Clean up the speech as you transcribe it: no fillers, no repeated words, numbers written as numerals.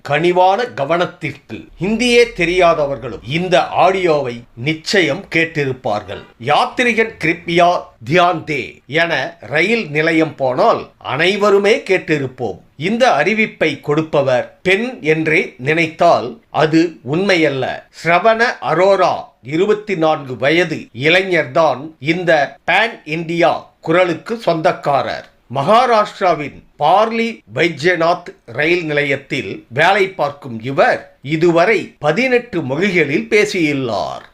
கனிவான கவனத்திற்கு ஹிந்தியே தெரியாதவர்களும் இந்த ஆடியோவை நிச்சயம் கேட்டிருப்பார்கள். யாத்ரிகன் கிருப்யா தியான் தே என ரயில் நிலையம் போனால் அனைவருமே கேட்டிருப்போம். இந்த அறிவிப்பை கொடுப்பவர் பெண் என்றே நினைத்தால் அது உண்மையல்ல. ஸ்ரவண அரோரா 24 வயது இளைஞர்தான் இந்த பேன் இந்தியா குரலுக்கு சொந்தக்காரர். மகாராஷ்டிராவின் பார்லி வைத்யநாத் ரயில் நிலையத்தில் வேலை பார்க்கும் இவர் இதுவரை 18 மொழிகளில் பேசியுள்ளார்.